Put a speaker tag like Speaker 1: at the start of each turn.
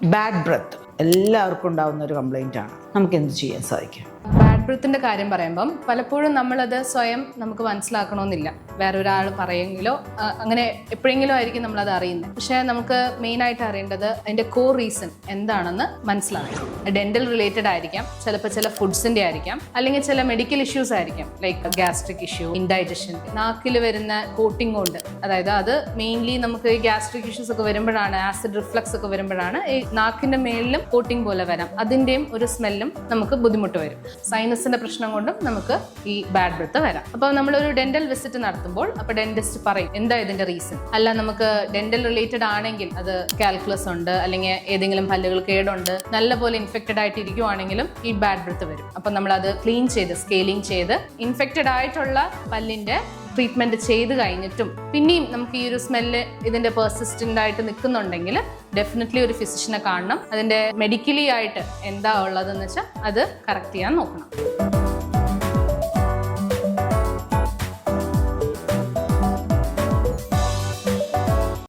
Speaker 1: Bad breath എല്ലാവർക്കും ഉണ്ടാകുന്ന ഒരു കംപ്ലൈൻ്റ് ആണ്. നമുക്ക് എന്ത് ചെയ്യാൻ സാധിക്കും?
Speaker 2: ബാഡ് ബ്രീത്തിൻ്റെ കാര്യം പറയുമ്പം പലപ്പോഴും നമ്മളത് സ്വയം നമുക്ക് മനസ്സിലാക്കണമെന്നില്ല. വേറൊരാൾ പറയുമെങ്കിലോ അങ്ങനെ എപ്പോഴെങ്കിലും ആയിരിക്കും നമ്മളത് അറിയുന്നത്. പക്ഷേ നമുക്ക് മെയിനായിട്ട് അറിയേണ്ടത് അതിൻ്റെ കോർ റീസൺ എന്താണെന്ന് മനസ്സിലാക്കണം. ഡെൻ്റൽ റിലേറ്റഡ് ആയിരിക്കാം, ചിലപ്പോൾ ചില ഫുഡ്സിൻ്റെ ആയിരിക്കാം, അല്ലെങ്കിൽ ചില മെഡിക്കൽ ഇഷ്യൂസ് ആയിരിക്കാം, ലൈക്ക് ഗ്യാസ്ട്രിക് ഇഷ്യൂ, ഇൻഡൈജഷൻ, നാക്കിൽ വരുന്ന കോട്ടിംഗ് കൊണ്ട്. അതായത് അത് മെയിൻലി നമുക്ക് ഈ ഗ്യാസ്ട്രിക് ഇഷ്യൂസ് ഒക്കെ വരുമ്പോഴാണ്, ആസിഡ് റിഫ്ലക്സ് ഒക്കെ വരുമ്പോഴാണ് ഈ നാക്കിൻ്റെ മേളിലും കോട്ടിംഗ് പോലെ വരാം. അതിൻ്റെയും ഒരു സ്മെല്ലും നമുക്ക് ബുദ്ധിമുട്ട് വരും. സൈനസിന്റെ പ്രശ്നം കൊണ്ടും നമുക്ക് ഈ ബാഡ് ബ്രെത്ത് വരാം. അപ്പോൾ നമ്മളൊരു ഡെന്റൽ വിസിറ്റ് നടത്തുമ്പോൾ അപ്പോൾ ഡെന്റിസ്റ്റ് പറയും എന്താ ഇതിന്റെ റീസൺ. അല്ല, നമുക്ക് ഡെന്റൽ റിലേറ്റഡ് ആണെങ്കിൽ അത് കാൽക്കുലസ് ഉണ്ട്, അല്ലെങ്കിൽ ഏതെങ്കിലും പല്ലുകൾ കേടുണ്ട്, നല്ലപോലെ ഇൻഫെക്റ്റഡ് ആയിട്ട് ഇരിക്കുവാണെങ്കിലും ഈ ബാഡ് ബ്രെത്ത് വരും. അപ്പം നമ്മളത് ക്ലീൻ ചെയ്ത് സ്കെയിലിംഗ് ചെയ്ത് ഇൻഫെക്റ്റഡ് ആയിട്ടുള്ള പല്ലിന്റെ ട്രീറ്റ്മെന്റ് ചെയ്ത് കഴിഞ്ഞിട്ടും പിന്നെയും നമുക്ക് ഈ ഒരു സ്മെല്ല് ഇതിന്റെ പെർസിസ്റ്റന്റ് ആയിട്ട് നിൽക്കുന്നുണ്ടെങ്കിൽ ഡെഫിനറ്റ്ലി ഒരു ഫിസിഷ്യനെ കാണണം. അതിന്റെ മെഡിക്കലി ആയിട്ട് എന്താ ഉള്ളതെന്ന് വെച്ചാൽ അത് കറക്റ്റ് ചെയ്യാൻ നോക്കണം.